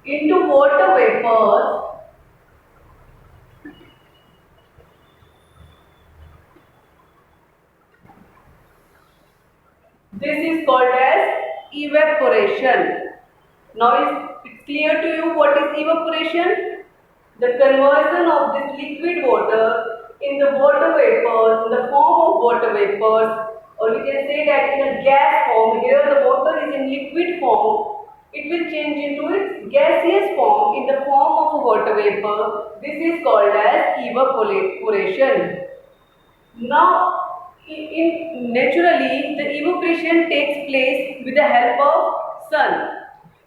into water vapors. This is called as evaporation. Now it's clear to you what is evaporation? The conversion of this liquid water in the water vapors, in the form of water vapors, or we can say that in a gas form. Here the water is in liquid form. It will change into its gaseous form in the form of a water vapor. This is called as evaporation. Now, naturally, the evaporation takes place with the help of sun.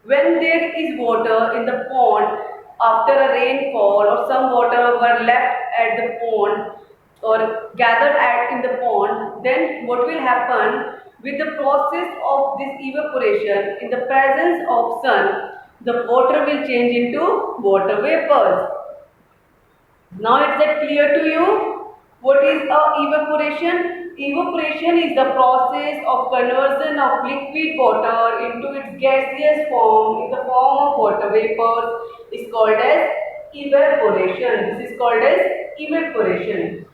When there is water in the pond after a rainfall or some water were left at the pond or gathered in the pond, then what will happen with the process of this evaporation in the presence of sun, the water will change into water vapors. Now is that clear to you? What is evaporation? Evaporation is the process of conversion of liquid water into its gaseous form in the form of water vapors. Is called as evaporation. This is called as evaporation.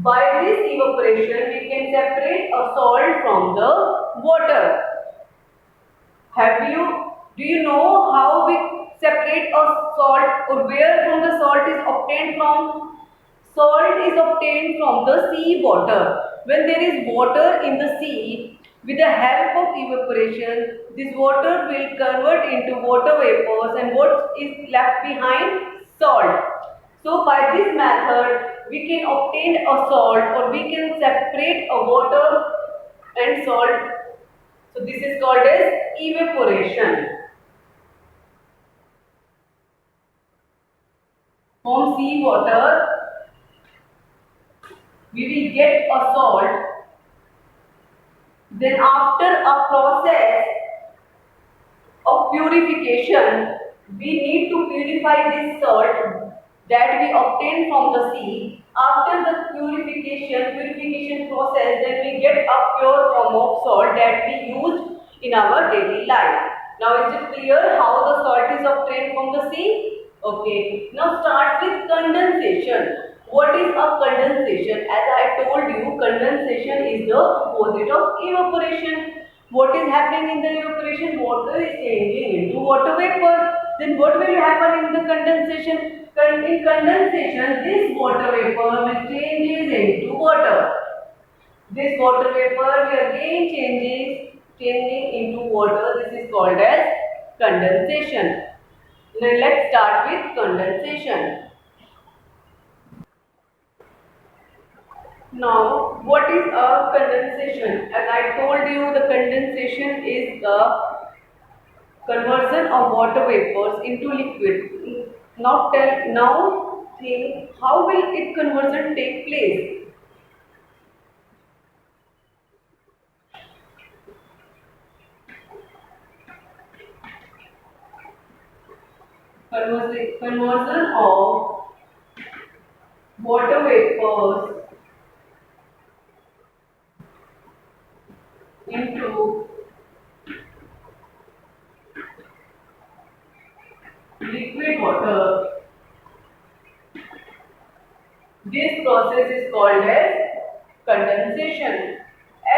By this evaporation, we can separate a salt from the water. Do you know how we separate a salt or where from the salt is obtained from? Salt is obtained from the sea water. When there is water in the sea, with the help of evaporation, this water will convert into water vapors and what is left behind? Salt. So by this method, we can obtain a salt or we can separate a water and salt. So this is called as evaporation. From sea water, we will get a salt. Then after a process of purification, we need to purify this salt that we obtain from the sea. After the purification process, then we get a pure form of salt that we use in our daily life. Now is it clear how the salt is obtained from the sea? Okay. Now start with condensation. What is a condensation? As I told you, condensation is the opposite of evaporation. What is happening in the evaporation? Water is changing into water vapor. Then what will happen in the condensation? In condensation, this water vapor will changes into water. This water vapor will again changing into water. This is called as condensation. Now let's start with condensation. Now, what is a condensation? As I told you, the condensation is the conversion of water vapors into liquid. Now think how will it conversion take place? Conversion of water vapors into liquid water. This process is called as condensation.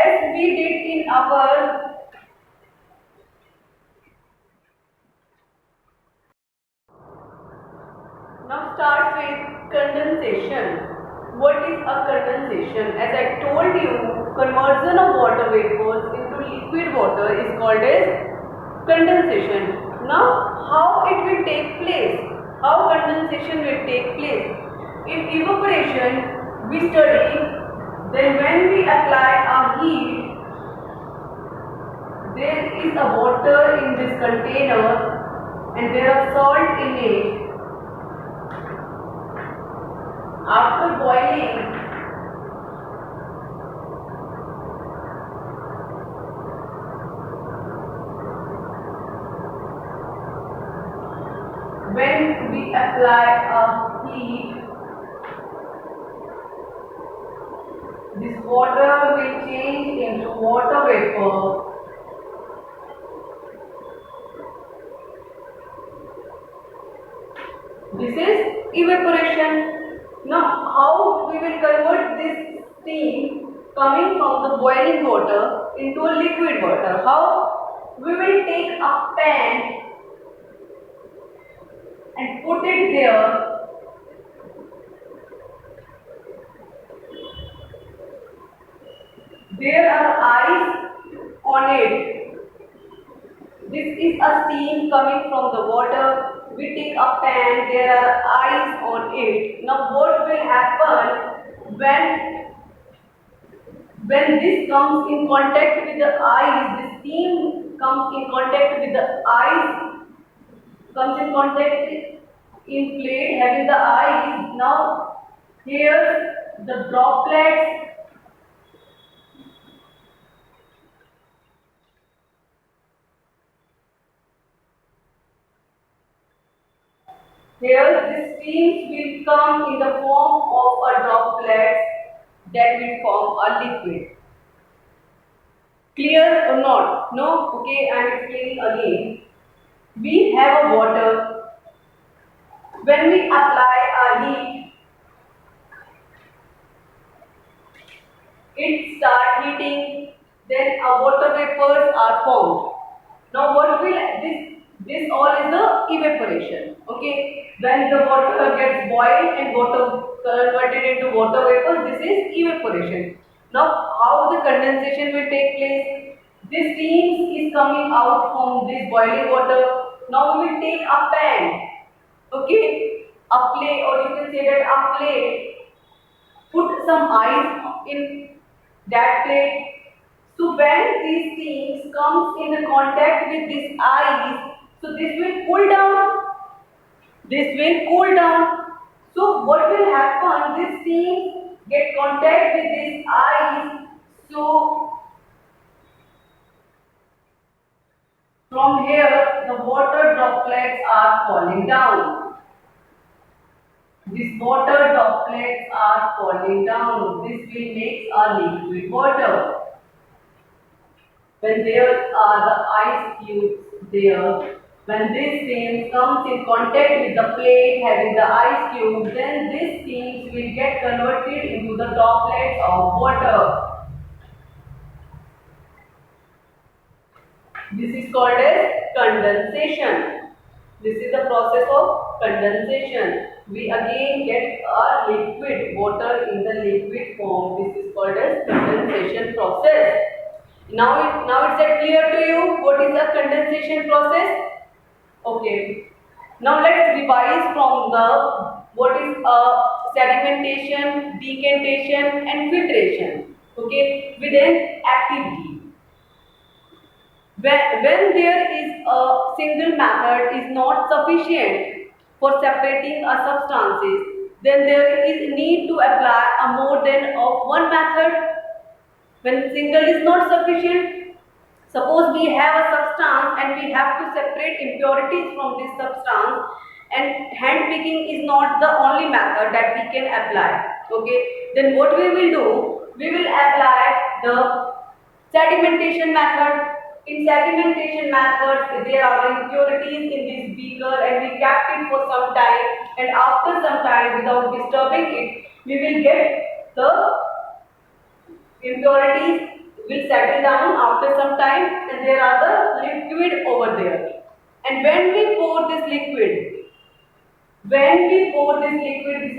As we did in our now starts with condensation. What is a condensation? As I told you, conversion of water vapors into liquid water is called as condensation. Now, how it will take place? How condensation will take place? In evaporation, we study, then when we apply a heat, there is a water in this container and there are salt in it. After boiling, when we apply a heat, this water will change into water vapor. This is evaporation. Now, how we will convert this steam coming from the boiling water into a liquid water? How? We will take a pan and put it there. There are eyes on it. This is a steam coming from the water. We take a pan, there are eyes on it. Now what will happen when this comes in contact with the eyes, the steam comes in contact with the eyes, comes in contact in plate having the eyes. Now here the droplets here the steams will come in the form of a droplet that will form a liquid. Clear or not? No? Okay, I am explaining again. We have a water. When we apply a heat, it starts heating, then a water vapors are formed. Now what will this all is the evaporation. Okay, when the water gets boiled and water converted into water vapor, this is evaporation. Now how the condensation will take place? This steam is coming out from this boiling water. Now we will take a pan, okay, a plate, or you can say that a plate, put some ice in that plate. So when these things comes in the contact with this ice, so this will cool down. This will cool down. So what will happen? This thing get contact with this ice. So from here the water droplets are falling down. These water droplets are falling down. This will make a liquid water. When there are the ice cubes there, when this steam comes in contact with the plate having the ice cube, then this steam will get converted into the droplets of water. This is called as condensation. This is the process of condensation. We again get a liquid water in the liquid form. This is called as condensation process. Now it's that clear to you what is the condensation process? Okay. Now let's revise from the what is sedimentation, decantation and filtration. Okay, within activity. When there is a single method is not sufficient for separating a substances, then there is need to apply a more than of one method. When single is not sufficient, suppose we have a substance and we have to separate impurities from this substance, and hand picking is not the only method that we can apply. Okay, then what we will do? We will apply the sedimentation method. In sedimentation method, there are impurities in this beaker and we kept it for some time, and after some time without disturbing it, we will get the impurities will settle down after some time, and there are the liquid over there. And when we pour this liquid, this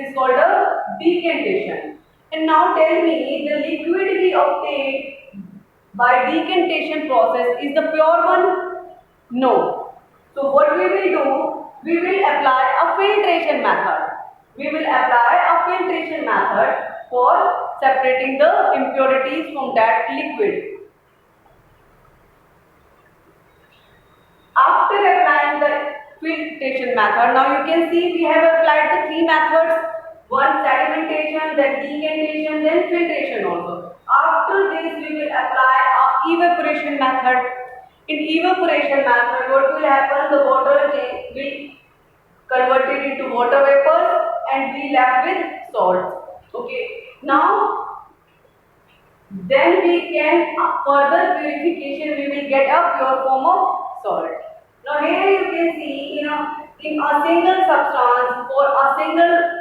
is called a decantation. And now tell me, the liquid we obtain by decantation process is the pure one? No. So what we will do? We will apply a filtration method. We will apply a filtration method for separating the impurities from that liquid. After applying the filtration method, now you can see we have applied the three methods. One sedimentation, then decantation, then filtration also. After this we will apply a evaporation method. In evaporation method, what will happen? The water will convert it into water vapors and be left with salts. Okay. Now, then we can further purification. We will get a pure form of salt. Now here you can see in a single substance for a single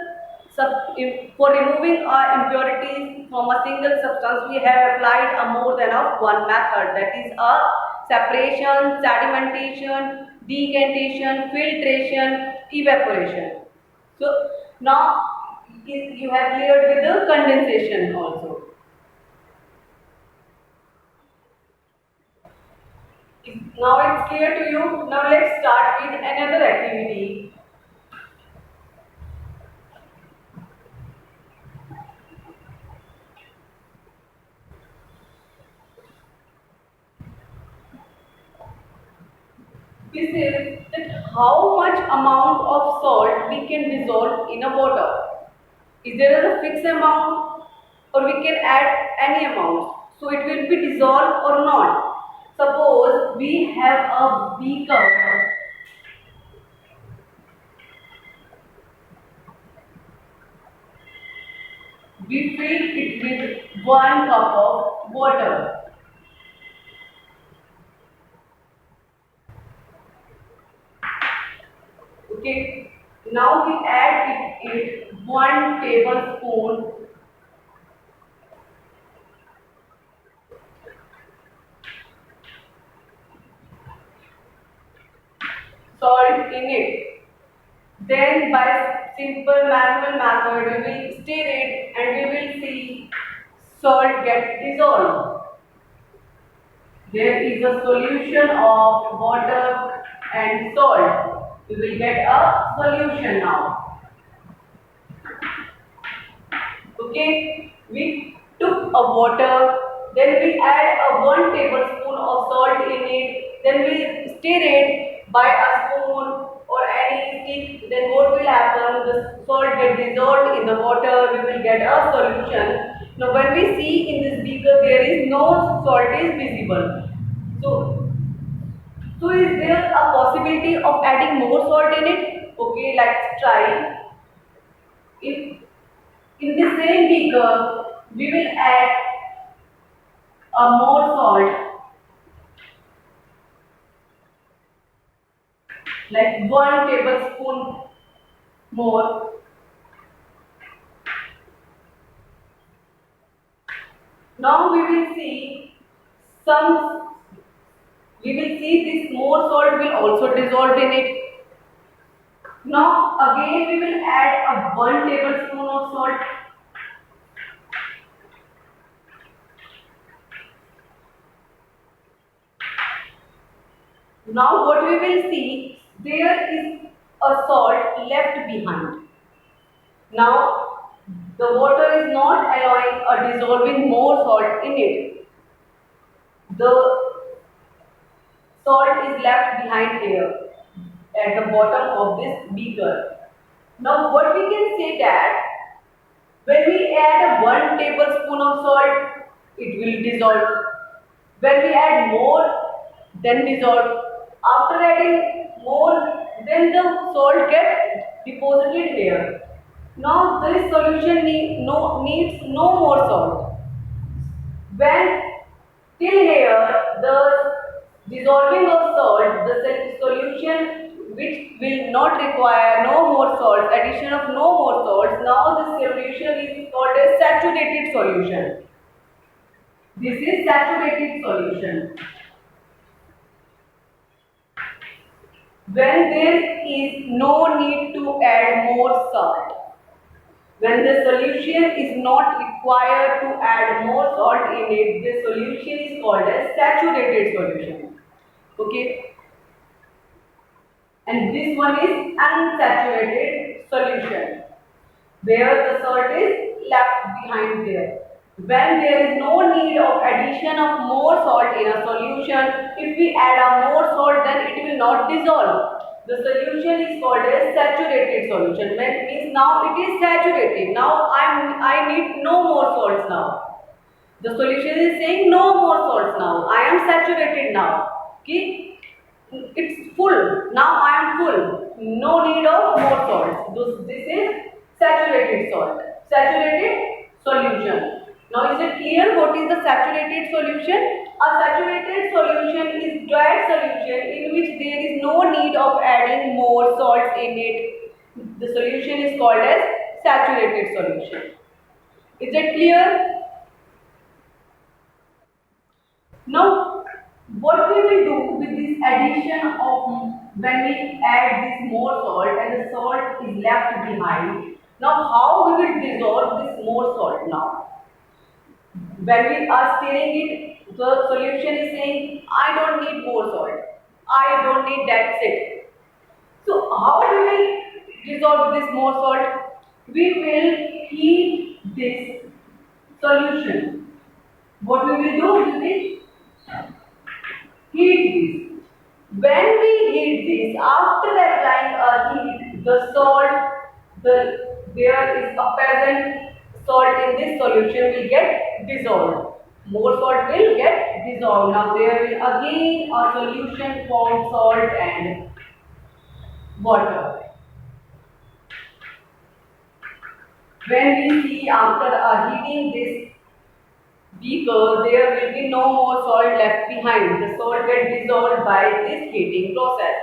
for removing impurities from a single substance, we have applied a more than of one method, that is a separation, sedimentation, decantation, filtration, evaporation. So now you have cleared with the condensation also. Now it's clear to you. Now let's start with another activity. This is that how much amount of salt we can dissolve in a water. Is there a fixed amount or we can add any amount? So it will be dissolved or not. Suppose we have a beaker. We fill it with 1 cup of water. Okay. Now we add it 1 tablespoon salt in it. Then by simple manual method we will stir it and we will see salt get dissolved. There is a solution of water and salt. We will get a solution now. Okay, we took a water, then we add a 1 tablespoon of salt in it, then we stir it by a spoon or any stick. Then what will happen? The salt get dissolved in the water, we will get a solution. Now when we see in this beaker there is no salt is visible. So is there a possibility of adding more salt in it? Okay, let's try. If in the same beaker we will add a more salt, like 1 tablespoon more. Now we will see this more salt will also dissolve in it. Now again we will add a 1 tablespoon of salt. Now what we will see, there is a salt left behind. Now the water is not allowing or dissolving more salt in it. The salt is left behind here at the bottom of this beaker. Now what we can say that when we add a 1 tablespoon of salt, it will dissolve. When we add more, then dissolve. After adding more, then the salt gets deposited here. Now this solution needs no more salt. When till here the dissolving of salt, the solution which will not require no more salt, addition of no more salts, now the solution is called a saturated solution. This is saturated solution. When there is no need to add more salt. When the solution is not required to add more salt in it, the solution is called as saturated solution. Okay. And this one is unsaturated solution, where the salt is left behind there. When there is no need of addition of more salt in a solution, if we add a more salt, then it will not dissolve. The solution is called a saturated solution. That means now it is saturated. Now I need no more salts now. The solution is saying no more salts now. I am saturated now. Okay? It's full. Now I am full. No need of more salts. This is saturated salt. Saturated solution. Now is it clear what is the saturated solution? A saturated solution is dry solution in which there is no need of adding more salts in it, the solution is called as saturated solution. Is it clear? Now, what we will do with this addition of, when we add this more salt and the salt is left behind, now how we will dissolve this more salt now? When we are stirring it, the solution is saying, I don't need more salt. I don't need, that's it. So how we will dissolve this more salt? We will heat this solution. What we will do? We will heat this. When we heat this, after applying a heat, the salt, there is a present salt in this solution will get dissolved. More salt will get dissolved. Now there will again a solution form salt and water. When we see after heating this beaker, there will be no more salt left behind. The salt gets dissolved by this heating process.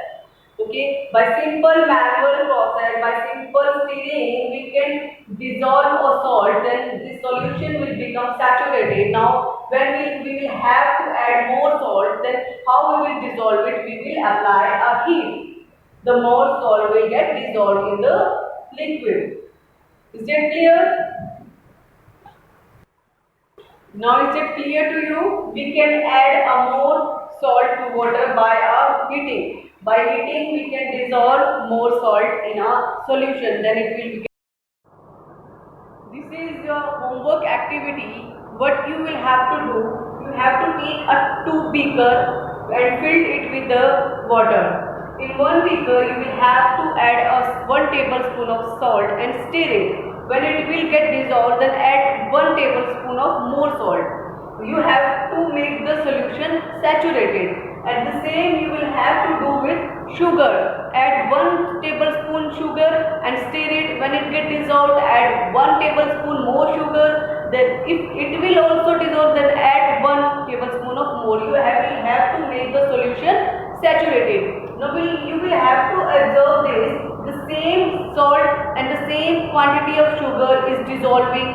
Okay, by simple manual process, by simple stirring, we can dissolve a salt, then the solution will become saturated. Now, when we will have to add more salt, then how we will dissolve it? We will apply a heat. The more salt will get dissolved in the liquid. Is that clear? Now is it clear to you? We can add a more salt to water by heating. By heating we can dissolve more salt in a solution. Then it will become. This is your homework activity. What you will have to do, you have to take a 2 beaker and fill it with the water. In 1 beaker you will have to add 1 tablespoon of salt and stir it. When it will get dissolved, then add 1 tablespoon of more salt. You have to make the solution saturated. And the same you will have to do with sugar. Add 1 tablespoon sugar and stir it. When it gets dissolved, add 1 tablespoon more sugar. Then if it will also dissolve, then add 1 tablespoon of more. You will have to make the solution saturated. Now you will have to observe this. The same salt and the same quantity of sugar is dissolving.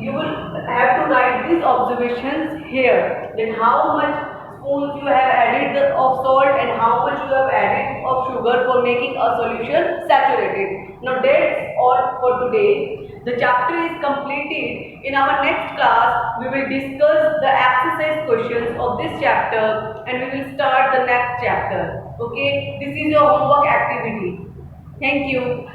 You will have to write these observations here. Then how much spoons you have added of salt and how much you have added of sugar for making a solution saturated. Now that's all for today. The chapter is completed. In our next class, we will discuss the exercise questions of this chapter and we will start the next chapter. Okay, this is your homework activity. Thank you.